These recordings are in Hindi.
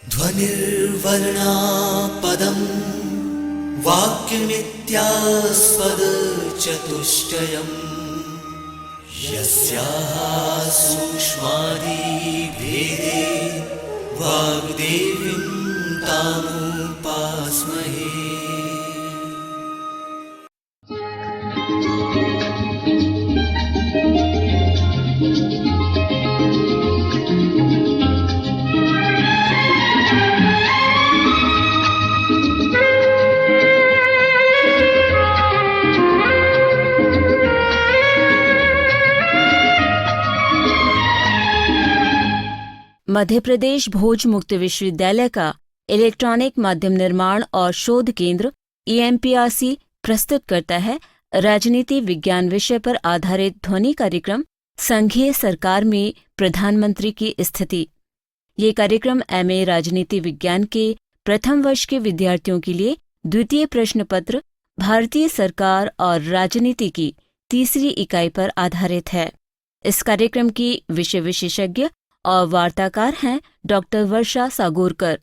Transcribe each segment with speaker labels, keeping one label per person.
Speaker 1: ध्वनिर्वर्णा पदम् वाक्यमित्यास्पदचतुष्टयम् यस्याः सूक्ष्मादिभेदे वाग्देवीं तामुपास्महे।
Speaker 2: मध्य प्रदेश भोज मुक्त विश्वविद्यालय का इलेक्ट्रॉनिक माध्यम निर्माण और शोध केंद्र EMPRC प्रस्तुत करता है राजनीति विज्ञान विषय पर आधारित ध्वनि कार्यक्रम संघीय सरकार में प्रधानमंत्री की स्थिति। ये कार्यक्रम MA राजनीति विज्ञान के प्रथम वर्ष के विद्यार्थियों के लिए द्वितीय प्रश्न पत्र भारतीय सरकार और राजनीति की तीसरी इकाई पर आधारित है। इस कार्यक्रम की विषय विशेषज्ञ और वार्ताकार हैं डॉक्टर वर्षा सागोरकर।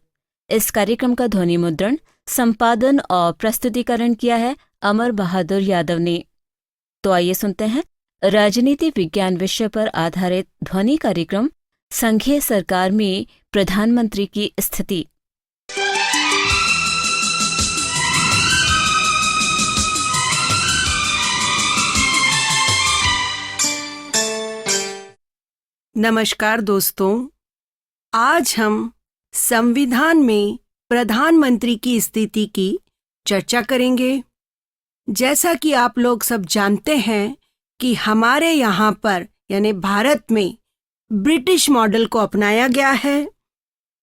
Speaker 2: इस कार्यक्रम का ध्वनि मुद्रण, संपादन और प्रस्तुतिकरण किया है अमर बहादुर यादव ने। तो आइए सुनते हैं राजनीति विज्ञान विषय पर आधारित ध्वनि कार्यक्रम संघीय सरकार में प्रधानमंत्री की स्थिति।
Speaker 3: नमस्कार दोस्तों, आज हम संविधान में प्रधानमंत्री की स्थिति की चर्चा करेंगे। जैसा कि आप लोग सब जानते हैं कि हमारे यहाँ पर यानी भारत में ब्रिटिश मॉडल को अपनाया गया है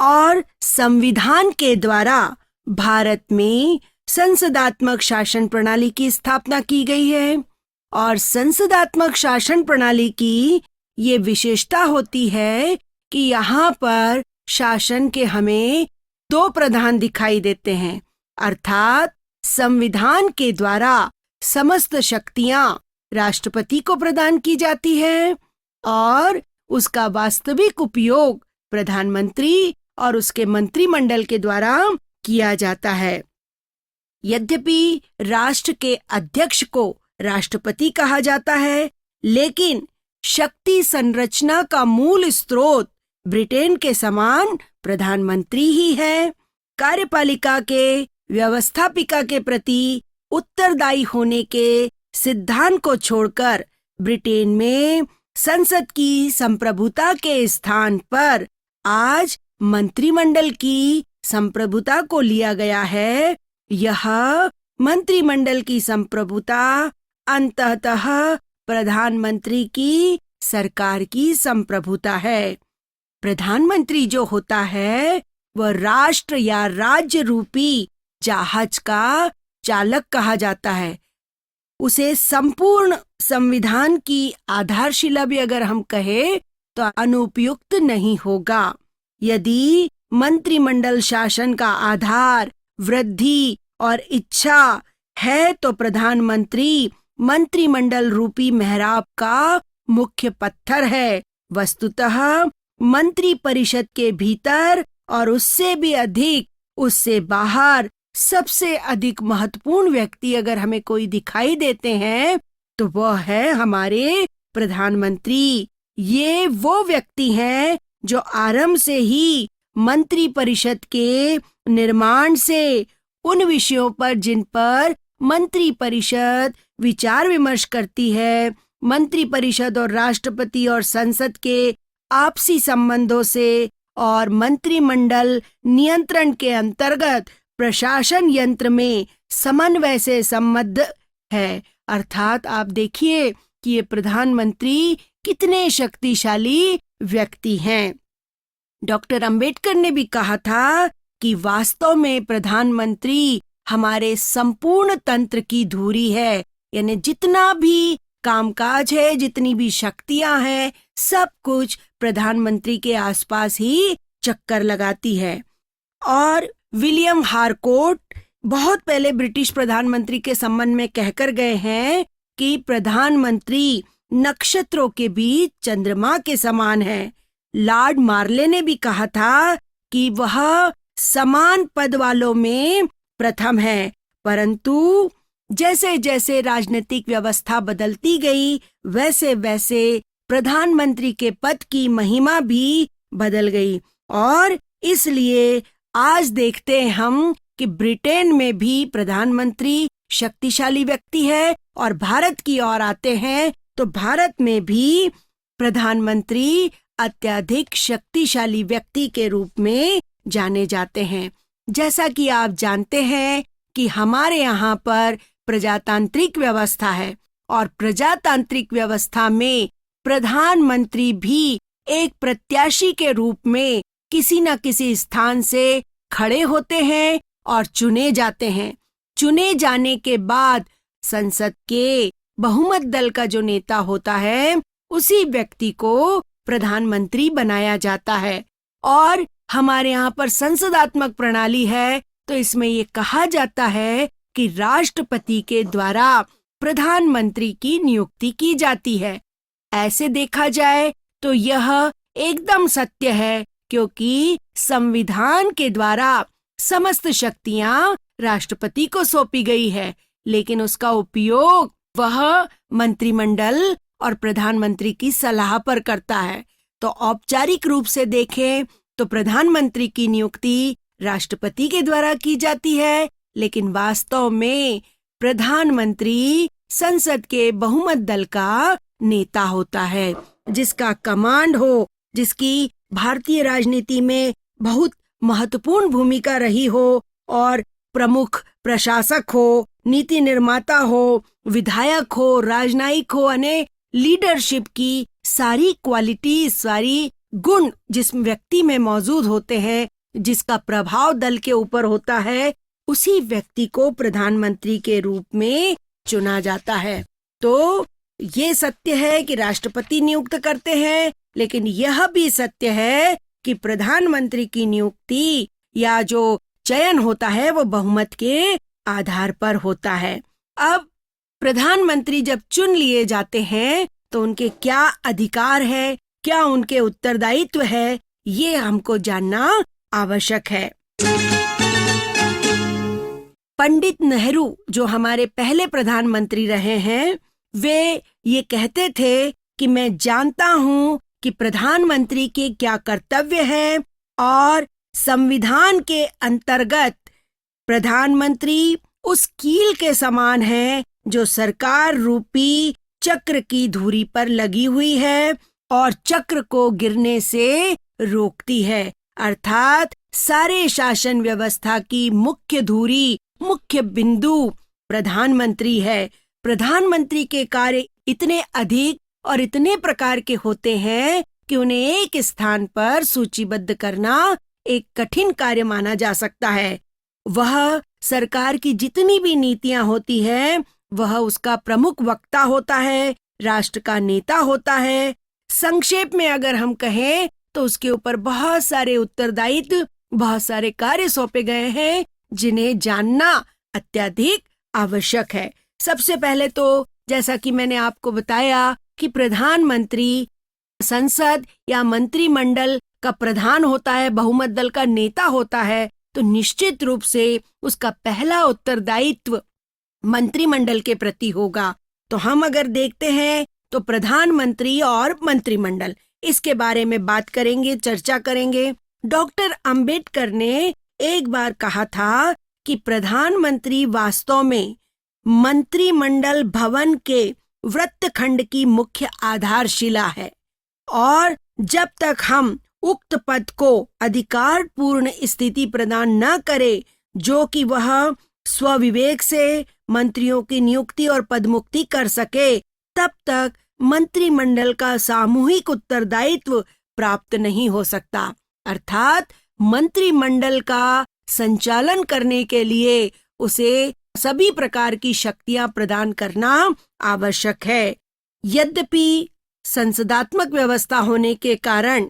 Speaker 3: और संविधान के द्वारा भारत में संसदात्मक शासन प्रणाली की स्थापना की गई है। और संसदात्मक शासन प्रणाली की ये विशेषता होती है कि यहाँ पर शासन के हमें दो प्रधान दिखाई देते हैं, अर्थात संविधान के द्वारा समस्त शक्तियाँ राष्ट्रपति को प्रदान की जाती है और उसका वास्तविक उपयोग प्रधानमंत्री और उसके मंत्रिमंडल के द्वारा किया जाता है। यद्यपि राष्ट्र के अध्यक्ष को राष्ट्रपति कहा जाता है, लेकिन शक्ति संरचना का मूल स्रोत ब्रिटेन के समान प्रधानमंत्री ही है। कार्यपालिका के व्यवस्थापिका के प्रति उत्तरदायी होने के सिद्धांत को छोड़कर ब्रिटेन में संसद की संप्रभुता के स्थान पर आज मंत्रिमंडल की संप्रभुता को लिया गया है। यह मंत्रिमंडल की संप्रभुता अंततः प्रधानमंत्री की सरकार की संप्रभुता है। प्रधानमंत्री जो होता है वह राष्ट्र या राज्य रूपी जहाज का चालक कहा जाता है। उसे संपूर्ण संविधान की आधारशिला भी अगर हम कहें तो अनुपयुक्त नहीं होगा। यदि मंत्रिमंडल शासन का आधार, वृद्धि और इच्छा है तो प्रधानमंत्री मंत्रिमंडल रूपी मेहराब का मुख्य पत्थर है। वस्तुतः मंत्री परिषद के भीतर और उससे भी अधिक उससे बाहर सबसे अधिक महत्वपूर्ण व्यक्ति अगर हमें कोई दिखाई देते हैं तो वह है हमारे प्रधानमंत्री। ये वो व्यक्ति हैं जो आरंभ से ही मंत्री परिषद के निर्माण से उन विषयों पर जिन पर मंत्री परिषद विचार विमर्श करती है, मंत्री परिषद और राष्ट्रपति और संसद के आपसी संबंधों से और मंत्रिमंडल नियंत्रण के अंतर्गत प्रशासन यंत्र में समन्वय से संबद्ध है। अर्थात आप देखिए कि ये प्रधानमंत्री कितने शक्तिशाली व्यक्ति हैं। डॉक्टर अंबेडकर ने भी कहा था कि वास्तव में प्रधानमंत्री हमारे संपूर्ण तंत्र की धुरी है, यानी जितना भी कामकाज है, जितनी भी शक्तियां हैं, सब कुछ प्रधानमंत्री के आसपास ही चक्कर लगाती है। और विलियम हारकोर्ट बहुत पहले ब्रिटिश प्रधानमंत्री के संबंध में कहकर गए हैं कि प्रधानमंत्री नक्षत्रों के बीच चंद्रमा के समान है। लॉर्ड मार्ले ने भी कहा था कि वह समान पद वालों में प्रथम है, परंतु जैसे जैसे राजनीतिक व्यवस्था बदलती गई वैसे वैसे प्रधानमंत्री के पद की महिमा भी बदल गई। और इसलिए आज देखते हैं हम कि ब्रिटेन में भी प्रधानमंत्री शक्तिशाली व्यक्ति है, और भारत की ओर आते हैं तो भारत में भी प्रधानमंत्री अत्यधिक शक्तिशाली व्यक्ति के रूप में जाने जाते हैं। जैसा कि आप जानते हैं कि हमारे यहाँ पर प्रजातांत्रिक व्यवस्था है, और प्रजातांत्रिक व्यवस्था में प्रधानमंत्री भी एक प्रत्याशी के रूप में किसी न किसी स्थान से खड़े होते हैं और चुने जाते हैं। चुने जाने के बाद संसद के बहुमत दल का जो नेता होता है उसी व्यक्ति को प्रधानमंत्री बनाया जाता है। और हमारे यहाँ पर संसदात्मक प्रणाली है, तो इसमें ये कहा जाता है कि राष्ट्रपति के द्वारा प्रधानमंत्री की नियुक्ति की जाती है। ऐसे देखा जाए तो यह एकदम सत्य है, क्योंकि संविधान के द्वारा समस्त शक्तियां राष्ट्रपति को सौंपी गई है, लेकिन उसका उपयोग वह मंत्रिमंडल और प्रधानमंत्री की सलाह पर करता है। तो औपचारिक रूप से देखें तो प्रधानमंत्री की नियुक्ति राष्ट्रपति के द्वारा की जाती है, लेकिन वास्तव में प्रधानमंत्री संसद के बहुमत दल का नेता होता है, जिसका कमांड हो, जिसकी भारतीय राजनीति में बहुत महत्वपूर्ण भूमिका रही हो, और प्रमुख प्रशासक हो, नीति निर्माता हो, विधायक हो, राजनयिक हो, अने लीडरशिप की सारी क्वालिटी, सारी गुण जिस व्यक्ति में मौजूद होते हैं, जिसका प्रभाव दल के ऊपर होता है, उसी व्यक्ति को प्रधानमंत्री के रूप में चुना जाता है। तो ये सत्य है कि राष्ट्रपति नियुक्त करते हैं, लेकिन यह भी सत्य है कि प्रधानमंत्री की नियुक्ति या जो चयन होता है वो बहुमत के आधार पर होता है। अब प्रधानमंत्री जब चुन लिए जाते हैं तो उनके क्या अधिकार है, क्या उनके उत्तरदायित्व है, ये हमको जानना आवश्यक है। पंडित नेहरू जो हमारे पहले प्रधानमंत्री रहे हैं, वे ये कहते थे कि मैं जानता हूँ कि प्रधानमंत्री के क्या कर्तव्य है, और संविधान के अंतर्गत प्रधानमंत्री उस कील के समान है जो सरकार रूपी चक्र की धुरी पर लगी हुई है और चक्र को गिरने से रोकती है। अर्थात सारे शासन व्यवस्था की मुख्य धुरी, मुख्य बिंदु प्रधानमंत्री है। प्रधानमंत्री के कार्य इतने अधिक और इतने प्रकार के होते हैं कि उन्हें एक स्थान पर सूचीबद्ध करना एक कठिन कार्य माना जा सकता है। वह सरकार की जितनी भी नीतियां होती हैं, वह उसका प्रमुख वक्ता होता है, राष्ट्र का नेता होता है। संक्षेप में अगर हम कहें तो उसके ऊपर बहुत सारे उत्तरदायित्व, बहुत सारे कार्य सौंपे गए हैं, जिन्हें जानना अत्यधिक आवश्यक है। सबसे पहले तो जैसा कि मैंने आपको बताया कि प्रधानमंत्री संसद या मंत्रिमंडल का प्रधान होता है, बहुमत दल का नेता होता है, तो निश्चित रूप से उसका पहला उत्तरदायित्व मंत्रिमंडल के प्रति होगा। तो हम अगर देखते हैं तो प्रधानमंत्री और मंत्रिमंडल, इसके बारे में बात करेंगे, चर्चा करेंगे। डॉक्टर अंबेडकर ने एक बार कहा था कि प्रधानमंत्री वास्तव में मंत्रिमंडल भवन के वृत्तखंड की मुख्य आधारशिला है, और जब तक हम उक्त पद को अधिकार पूर्ण स्थिति प्रदान न करें, जो कि वह स्वविवेक से मंत्रियों की नियुक्ति और पदमुक्ति कर सके, तब तक मंत्रिमंडल का सामूहिक उत्तरदायित्व प्राप्त नहीं हो सकता। अर्थात मंत्रिमंडल का संचालन करने के लिए उसे सभी प्रकार की शक्तियां प्रदान करना आवश्यक है। यद्यपि संसदात्मक व्यवस्था होने के कारण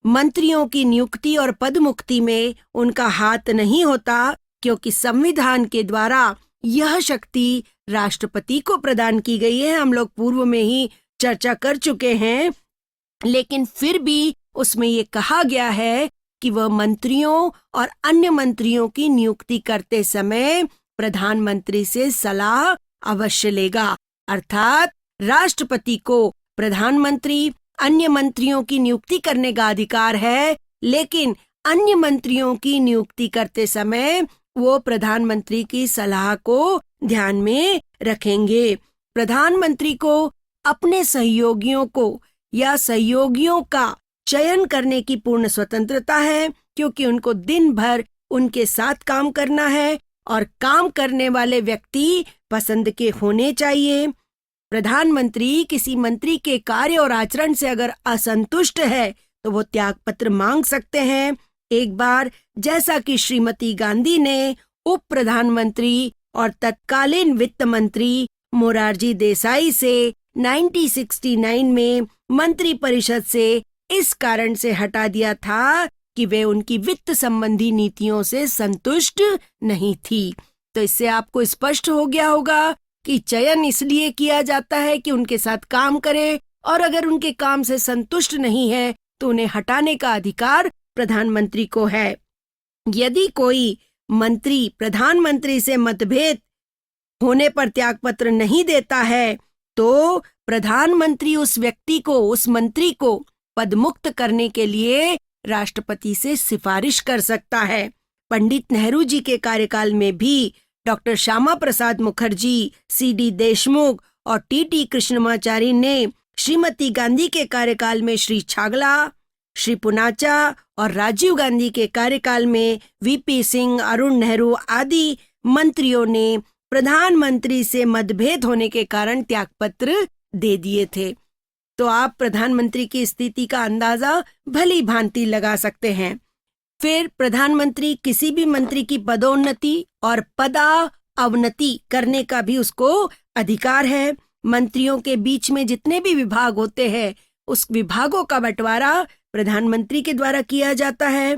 Speaker 3: मंत्रियों की नियुक्ति और पदमुक्ति में उनका हाथ नहीं होता, क्योंकि संविधान के द्वारा यह शक्ति राष्ट्रपति को प्रदान की गई है। हम लोग पूर्व में ही चर्चा कर चुके हैं, लेकिन फिर भी उसमें ये कहा गया है कि वह मंत्रियों और अन्य मंत्रियों की नियुक्ति करते समय प्रधानमंत्री से सलाह अवश्य लेगा। अर्थात राष्ट्रपति को प्रधानमंत्री अन्य मंत्रियों की नियुक्ति करने का अधिकार है, लेकिन अन्य मंत्रियों की नियुक्ति करते समय वो प्रधानमंत्री की सलाह को ध्यान में रखेंगे। प्रधानमंत्री को अपने सहयोगियों को या सहयोगियों का चयन करने की पूर्ण स्वतंत्रता है, क्योंकि उनको दिन भर उनके साथ काम करना है और काम करने वाले व्यक्ति पसंद के होने चाहिए। प्रधानमंत्री किसी मंत्री के कार्य और आचरण से अगर असंतुष्ट है तो वो त्यागपत्र मांग सकते हैं। एक बार जैसा कि श्रीमती गांधी ने उप प्रधानमंत्री और तत्कालीन वित्त मंत्री मोरारजी देसाई से 1969 में मंत्री परिषद से इस कारण से हटा दिया था कि वे उनकी वित्त संबंधी नीतियों से संतुष्ट नहीं थी। तो इससे आपको स्पष्ट हो गया होगा कि चयन इसलिए किया जाता है कि उनके साथ काम करे, और अगर उनके काम से संतुष्ट नहीं है तो उन्हें हटाने का अधिकार प्रधानमंत्री को है। यदि कोई मंत्री प्रधानमंत्री से मतभेद होने पर त्यागपत्र नहीं देता है तो प्रधानमंत्री उस व्यक्ति को, उस मंत्री को पदमुक्त करने के लिए राष्ट्रपति से सिफारिश कर सकता है। पंडित नेहरू जी के कार्यकाल में भी डॉक्टर श्यामा प्रसाद मुखर्जी, सीडी देशमुख और टीटी कृष्णमाचारी ने श्रीमती गांधी के कार्यकाल में श्री छागला, श्री पुनाचा और राजीव गांधी के कार्यकाल में वीपी सिंह, अरुण नेहरू आदि मंत्रियों ने प्रधानमंत्री से मतभेद होने के कारण त्यागपत्र दे दिए थे। तो आप प्रधानमंत्री की स्थिति का अंदाजा भली भांति लगा सकते हैं। फिर प्रधानमंत्री किसी भी मंत्री की पदोन्नति और पदा अवनति करने का भी उसको अधिकार है। मंत्रियों के बीच में जितने भी विभाग होते हैं उस विभागों का बंटवारा प्रधानमंत्री के द्वारा किया जाता है।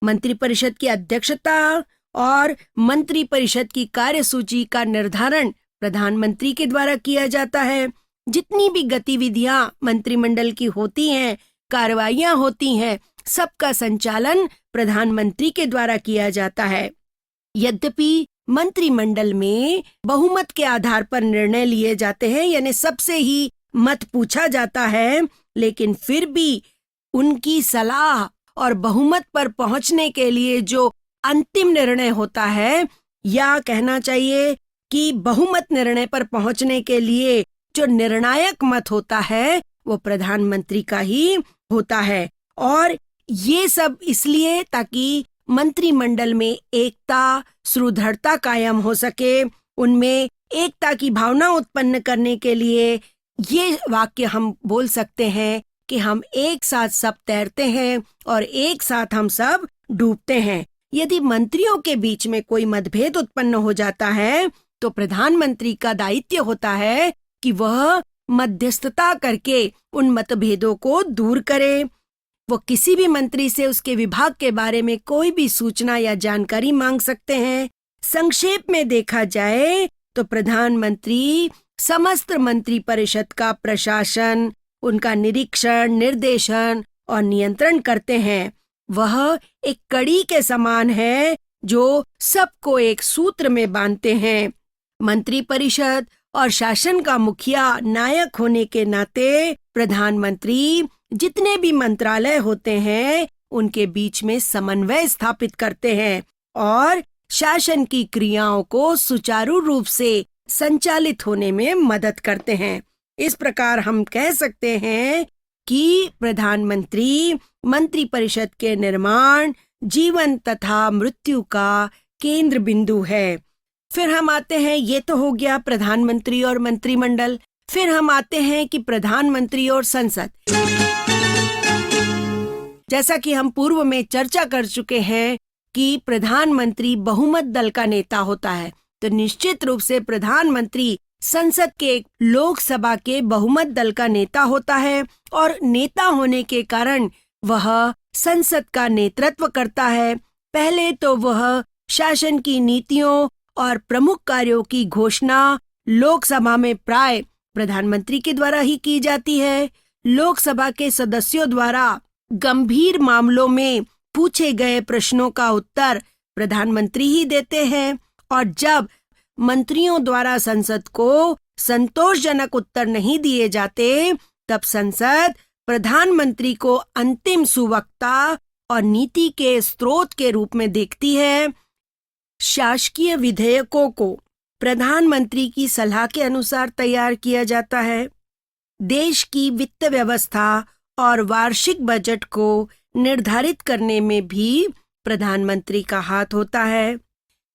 Speaker 3: मंत्री परिषद की अध्यक्षता और मंत्री परिषद की कार्यसूची का निर्धारण प्रधानमंत्री के द्वारा किया जाता है। जितनी भी गतिविधियां मंत्रिमंडल की होती हैं, कार्रवाइयां होती हैं, सबका संचालन प्रधानमंत्री के द्वारा किया जाता है। यद्यपि मंत्रिमंडल में बहुमत के आधार पर निर्णय लिए जाते हैं, यानी सबसे ही मत पूछा जाता है, लेकिन फिर भी उनकी सलाह और बहुमत पर पहुंचने के लिए जो अंतिम निर्णय होता है, या कहना चाहिए कि बहुमत निर्णय पर पहुंचने के लिए जो निर्णायक मत होता है वो प्रधानमंत्री का ही होता है। और ये सब इसलिए ताकि मंत्रिमंडल में एकता, सुदृढ़ता कायम हो सके, उनमें एकता की भावना उत्पन्न करने के लिए ये वाक्य हम बोल सकते हैं कि हम एक साथ सब तैरते हैं और एक साथ हम सब डूबते हैं। यदि मंत्रियों के बीच में कोई मतभेद उत्पन्न हो जाता है तो प्रधानमंत्री का दायित्व होता है कि वह मध्यस्थता करके उन मतभेदों को दूर करे। वो किसी भी मंत्री से उसके विभाग के बारे में कोई भी सूचना या जानकारी मांग सकते हैं। संक्षेप में देखा जाए तो प्रधानमंत्री समस्त मंत्री परिषद का प्रशासन, उनका निरीक्षण, निर्देशन और नियंत्रण करते हैं। वह एक कड़ी के समान है जो सबको एक सूत्र में बांधते हैं। मंत्री परिषद और शासन का मुखिया नायक होने के नाते प्रधानमंत्री जितने भी मंत्रालय होते हैं उनके बीच में समन्वय स्थापित करते हैं और शासन की क्रियाओं को सुचारू रूप से संचालित होने में मदद करते हैं। इस प्रकार हम कह सकते हैं कि प्रधानमंत्री मंत्री परिषद के निर्माण, जीवन तथा मृत्यु का केंद्र बिंदु है। फिर हम आते हैं, ये तो हो गया प्रधानमंत्री और मंत्रिमंडल। फिर हम आते हैं कि प्रधानमंत्री और संसद। जैसा कि हम पूर्व में चर्चा कर चुके हैं कि प्रधानमंत्री बहुमत दल का नेता होता है, तो निश्चित रूप से प्रधानमंत्री संसद के लोकसभा के बहुमत दल का नेता होता है और नेता होने के कारण वह संसद का नेतृत्व करता है। पहले तो वह शासन की नीतियों और प्रमुख कार्यों की घोषणा लोकसभा में प्राय प्रधानमंत्री के द्वारा ही की जाती है। लोकसभा के सदस्यों द्वारा गंभीर मामलों में पूछे गए प्रश्नों का उत्तर प्रधानमंत्री ही देते हैं और जब मंत्रियों द्वारा संसद को संतोषजनक उत्तर नहीं दिए जाते तब संसद प्रधानमंत्री को अंतिम सुवक्ता और नीति के स्रोत के रूप में देखती है। शासकीय विधेयकों को प्रधानमंत्री की सलाह के अनुसार तैयार किया जाता है। देश की वित्त व्यवस्था और वार्षिक बजट को निर्धारित करने में भी प्रधानमंत्री का हाथ होता है।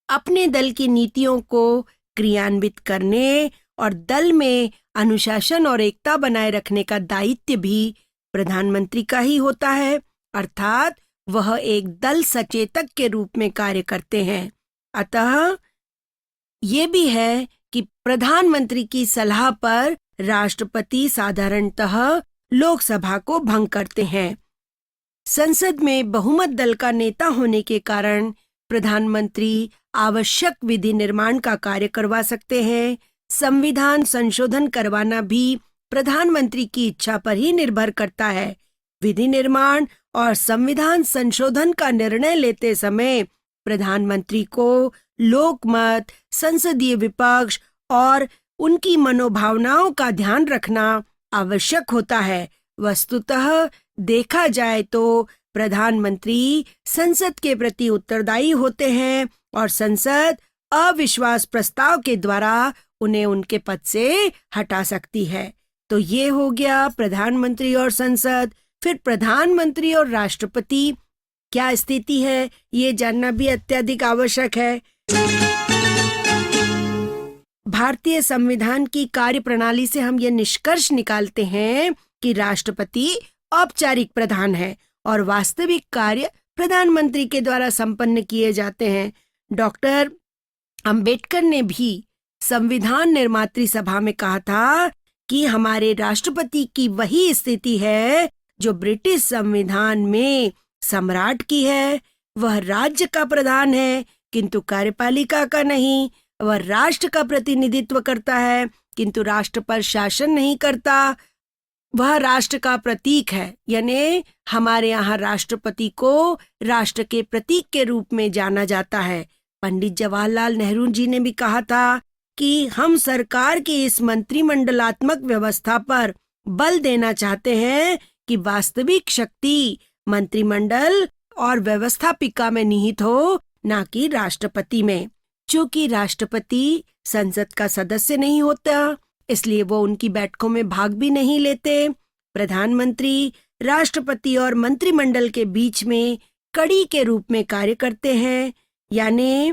Speaker 3: अपने दल की नीतियों को क्रियान्वित करने और दल में अनुशासन और एकता बनाए रखने का दायित्व भी प्रधानमंत्री का ही होता है, अर्थात वह एक दल सचेतक के रूप में कार्य करते हैं। अतः ये भी है कि प्रधानमंत्री की सलाह पर राष्ट्रपति साधारणतः लोकसभा को भंग करते हैं। संसद में बहुमत दल का नेता होने के कारण प्रधानमंत्री आवश्यक विधि निर्माण का कार्य करवा सकते हैं। संविधान संशोधन करवाना भी प्रधानमंत्री की इच्छा पर ही निर्भर करता है। विधि निर्माण और संविधान संशोधन का निर्णय लेते समय प्रधानमंत्री को लोकमत, संसदीय विपक्ष और उनकी मनोभावनाओं का ध्यान रखना आवश्यक होता है। वस्तुतः देखा जाए तो प्रधानमंत्री संसद के प्रति उत्तरदायी होते हैं और संसद अविश्वास प्रस्ताव के द्वारा उन्हें उनके पद से हटा सकती है। तो ये हो गया प्रधानमंत्री और संसद। फिर प्रधानमंत्री और राष्ट्रपति क्या स्थिति है, ये जानना भी अत्यधिक आवश्यक है। भारतीय संविधान की कार्यप्रणाली से हम ये निष्कर्ष निकालते हैं कि राष्ट्रपति औपचारिक प्रधान है और वास्तविक कार्य प्रधानमंत्री के द्वारा संपन्न किए जाते हैं। डॉक्टर अंबेडकर ने भी संविधान निर्मात्री सभा में कहा था कि हमारे राष्ट्रपति की वही स्थिति है जो ब्रिटिश संविधान में सम्राट की है। वह राज्य का प्रधान है किंतु कार्यपालिका का नहीं। वह राष्ट्र का प्रतिनिधित्व करता है किंतु राष्ट्र पर शासन नहीं करता। वह राष्ट्र का प्रतीक है, यानी हमारे यहाँ राष्ट्रपति को राष्ट्र के प्रतीक के रूप में जाना जाता है। पंडित जवाहरलाल नेहरू जी ने भी कहा था कि हम सरकार की इस मंत्रिमंडलात्मक व्यवस्था पर बल देना चाहते हैं कि वास्तविक शक्ति मंत्रिमंडल और व्यवस्थापिका में निहित हो, न कि राष्ट्रपति में। चूंकि राष्ट्रपति संसद का सदस्य नहीं होता, इसलिए वो उनकी बैठकों में भाग भी नहीं लेते। प्रधानमंत्री राष्ट्रपति और मंत्रिमंडल के बीच में कड़ी के रूप में कार्य करते हैं, यानी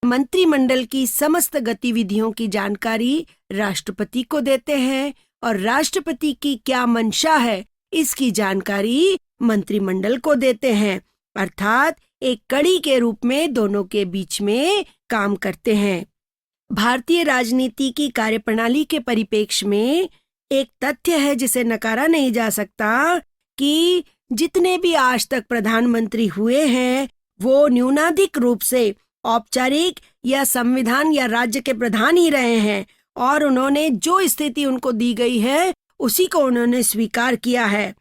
Speaker 3: मंत्रिमंडल की समस्त गतिविधियों की जानकारी राष्ट्रपति को देते हैं और राष्ट्रपति की क्या मंशा है इसकी जानकारी मंत्रिमंडल को देते हैं, अर्थात एक कड़ी के रूप में दोनों के बीच में काम करते हैं। भारतीय राजनीति की कार्यप्रणाली के परिप्रेक्ष्य में एक तथ्य है जिसे नकारा नहीं जा सकता कि जितने भी आज तक प्रधानमंत्री हुए हैं वो न्यूनाधिक रूप से औपचारिक या संविधान या राज्य के प्रधान ही रहे हैं और उन्होंने जो स्थिति उनको दी गई है उसी को उन्होंने स्वीकार किया है।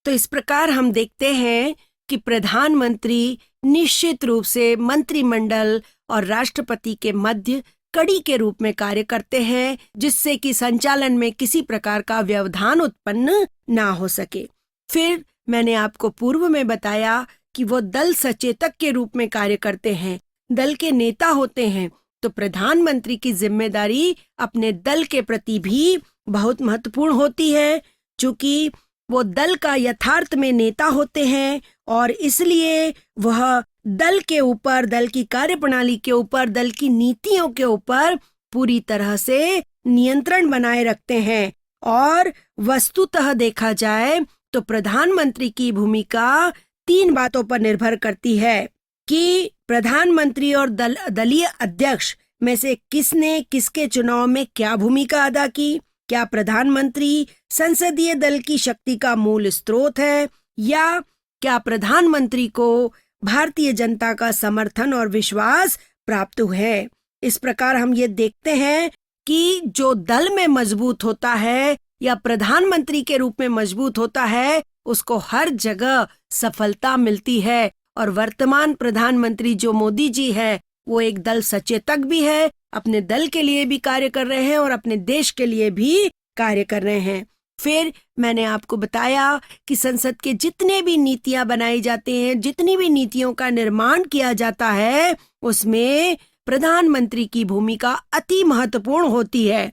Speaker 3: तो इस प्रकार हम देखते हैं कि प्रधानमंत्री निश्चित रूप से मंत्रिमंडल और राष्ट्रपति के मध्य कड़ी के रूप में कार्य करते हैं, जिससे कि संचालन में किसी प्रकार का व्यवधान उत्पन्न ना हो सके। फिर मैंने आपको पूर्व में बताया कि वो दल सचेतक के रूप में कार्य करते हैं, दल के नेता होते हैं। तो प्रधानमंत्री की जिम्मेदारी अपने दल के प्रति भी बहुत महत्वपूर्ण होती है, चूंकि वो दल का यथार्थ में नेता होते हैं और इसलिए वह दल के ऊपर, दल की कार्यप्रणाली के ऊपर, दल की नीतियों के ऊपर पूरी तरह से नियंत्रण बनाए रखते हैं। और वस्तुतः देखा जाए तो प्रधानमंत्री की भूमिका 3 बातों पर निर्भर करती है कि प्रधानमंत्री और दलीय अध्यक्ष में से किसने किसके चुनाव में क्या भूमिका अदा की। क्या प्रधानमंत्री संसदीय दल की शक्ति का मूल स्रोत है या क्या प्रधानमंत्री को भारतीय जनता का समर्थन और विश्वास प्राप्त है। इस प्रकार हम ये देखते हैं कि जो दल में मजबूत होता है या प्रधानमंत्री के रूप में मजबूत होता है, उसको हर जगह सफलता मिलती है। और वर्तमान प्रधानमंत्री जो मोदी जी है, वो एक दल सचेतक भी है, अपने दल के लिए भी कार्य कर रहे हैं और अपने देश के लिए भी कार्य कर रहे हैं। फिर मैंने आपको बताया कि संसद के जितने भी नीतियां बनाई जाती हैं, जितनी भी नीतियों का निर्माण किया जाता है, उसमें प्रधानमंत्री की भूमिका अति महत्वपूर्ण होती है।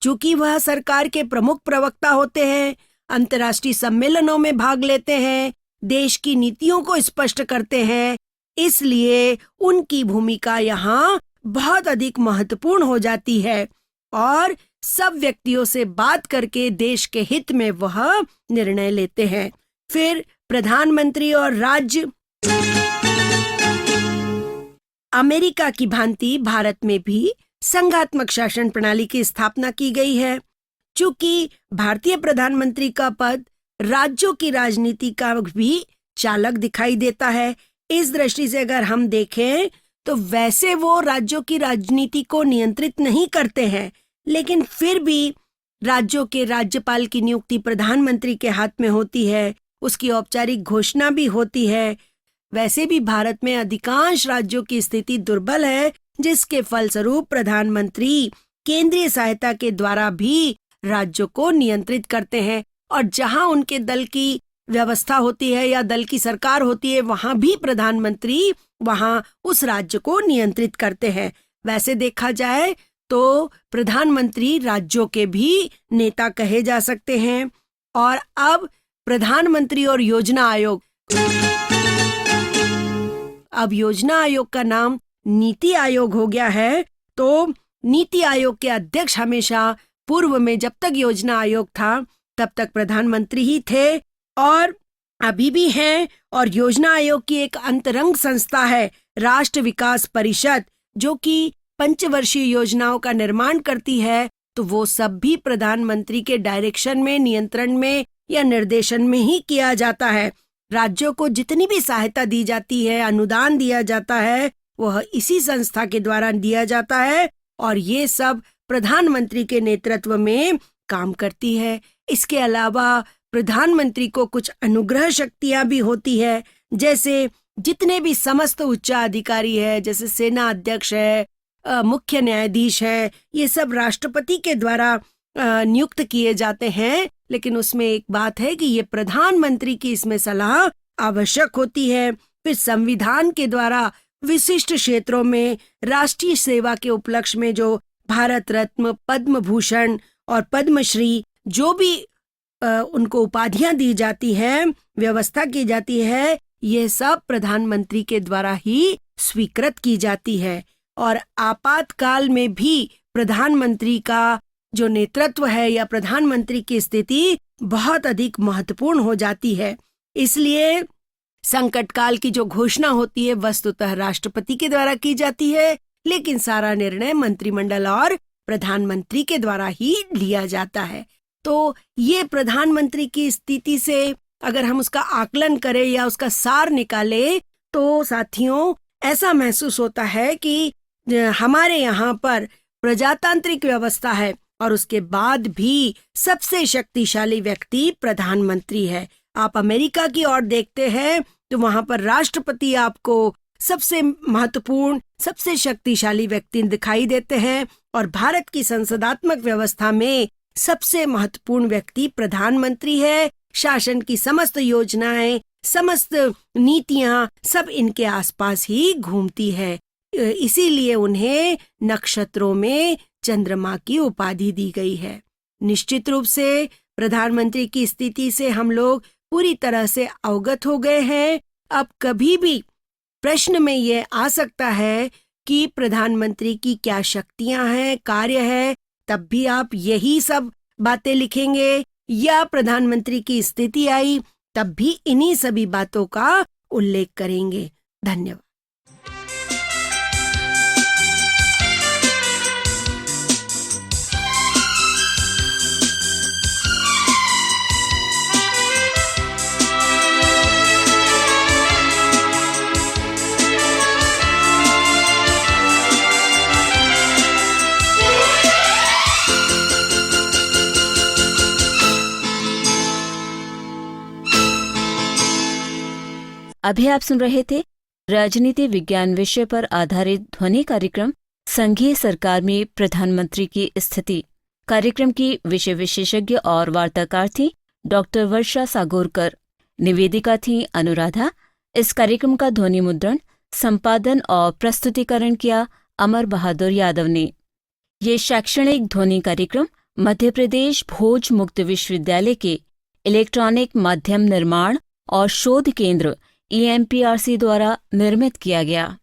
Speaker 3: चूंकि वह सरकार के प्रमुख प्रवक्ता होते हैं, अंतर्राष्ट्रीय सम्मेलनों में भाग लेते हैं, देश की नीतियों को स्पष्ट करते हैं, इसलिए उनकी भूमिका यहाँ बहुत अधिक महत्वपूर्ण हो जाती है और सब व्यक्तियों से बात करके देश के हित में वह निर्णय लेते हैं। फिर प्रधानमंत्री और राज्य अमेरिका की भांति भारत में भी संघात्मक शासन प्रणाली की स्थापना की गई है। चूंकि भारतीय प्रधानमंत्री का पद राज्यों की राजनीति का भी चालक दिखाई देता है, इस दृष्टि से अगर हम देखें तो वैसे वो राज्यों की राजनीति को नियंत्रित नहीं करते हैं, लेकिन फिर भी राज्यों के राज्यपाल की नियुक्ति प्रधानमंत्री के हाथ में होती है, उसकी औपचारिक घोषणा भी होती है। वैसे भी भारत में अधिकांश राज्यों की स्थिति दुर्बल है, जिसके फलस्वरूप प्रधानमंत्री केंद्रीय सहायता के द्वारा भी राज्यों को नियंत्रित करते हैं और जहां उनके दल की व्यवस्था होती है या दल की सरकार होती है, वहां भी प्रधानमंत्री वहां उस राज्य को नियंत्रित करते हैं। वैसे देखा जाए तो प्रधानमंत्री राज्यों के भी नेता कहे जा सकते हैं। और अब प्रधानमंत्री और योजना आयोग, अब योजना आयोग का नाम नीति आयोग हो गया है। तो नीति आयोग के अध्यक्ष हमेशा पूर्व में जब तक योजना आयोग था तब तक प्रधानमंत्री ही थे और अभी भी हैं। और योजना आयोग की एक अंतरंग संस्था है राष्ट्र विकास परिषद, जो कि पंचवर्षीय योजनाओं का निर्माण करती है। तो वो सब भी प्रधानमंत्री के डायरेक्शन में, नियंत्रण में या निर्देशन में ही किया जाता है। राज्यों को जितनी भी सहायता दी जाती है, अनुदान दिया जाता है, वह इसी संस्था के द्वारा दिया जाता है और ये सब प्रधानमंत्री के नेतृत्व में काम करती है। इसके अलावा प्रधानमंत्री को कुछ अनुग्रह शक्तियां भी होती है, जैसे जितने भी समस्त उच्च अधिकारी है, जैसे सेना अध्यक्ष है, मुख्य न्यायाधीश है, ये सब राष्ट्रपति के द्वारा नियुक्त किए जाते हैं। लेकिन उसमें एक बात है कि ये प्रधानमंत्री की इसमें सलाह आवश्यक होती है। फिर संविधान के द्वारा विशिष्ट क्षेत्रों में राष्ट्रीय सेवा के उपलक्ष्य में जो भारत रत्न, पद्म भूषण और पद्मश्री जो भी उनको उपाधियां दी जाती हैं, व्यवस्था की जाती है, ये सब प्रधानमंत्री के द्वारा ही स्वीकृत की जाती है। और आपातकाल में भी प्रधानमंत्री का जो नेतृत्व है या प्रधानमंत्री की स्थिति बहुत अधिक महत्वपूर्ण हो जाती है। इसलिए संकट काल की जो घोषणा होती है वस्तुतः राष्ट्रपति के द्वारा की जाती है, लेकिन सारा निर्णय मंत्रिमंडल और प्रधानमंत्री के द्वारा ही लिया जाता है। तो ये प्रधानमंत्री की स्थिति से अगर हम उसका आकलन करें या उसका सार निकालें तो साथियों ऐसा महसूस होता है कि हमारे यहाँ पर प्रजातांत्रिक व्यवस्था है और उसके बाद भी सबसे शक्तिशाली व्यक्ति प्रधानमंत्री है। आप अमेरिका की ओर देखते हैं तो वहां पर राष्ट्रपति आपको सबसे महत्वपूर्ण, सबसे शक्तिशाली व्यक्ति दिखाई देते हैं और भारत की संसदात्मक व्यवस्था में सबसे महत्वपूर्ण व्यक्ति प्रधानमंत्री है। शासन की समस्त योजनाएं, समस्त नीतियां सब इनके आसपास ही घूमती है। इसीलिए उन्हें नक्षत्रों में चंद्रमा की उपाधि दी गई है। निश्चित रूप से प्रधानमंत्री की स्थिति से हम लोग पूरी तरह से अवगत हो गए हैं। अब कभी भी प्रश्न में ये आ सकता है कि प्रधानमंत्री की क्या शक्तियां हैं, कार्य है, तब भी आप यही सब बातें लिखेंगे, या प्रधानमंत्री की स्थिति आई तब भी इन्हीं सभी बातों का उल्लेख करेंगे। धन्यवाद।
Speaker 2: अभी आप सुन रहे थे राजनीति विज्ञान विषय पर आधारित ध्वनि कार्यक्रम संघीय सरकार में प्रधानमंत्री की स्थिति। कार्यक्रम की विषय विशेषज्ञ और वार्ताकार थी डॉक्टर वर्षा सागोरकर। निवेदिका थी अनुराधा। इस कार्यक्रम का ध्वनि मुद्रण, संपादन और प्रस्तुतिकरण किया अमर बहादुर यादव ने। ये शैक्षणिक ध्वनि कार्यक्रम मध्य प्रदेश भोज मुक्त विश्वविद्यालय के इलेक्ट्रॉनिक माध्यम निर्माण और शोध केंद्र EMPRC द्वारा निर्मित किया गया।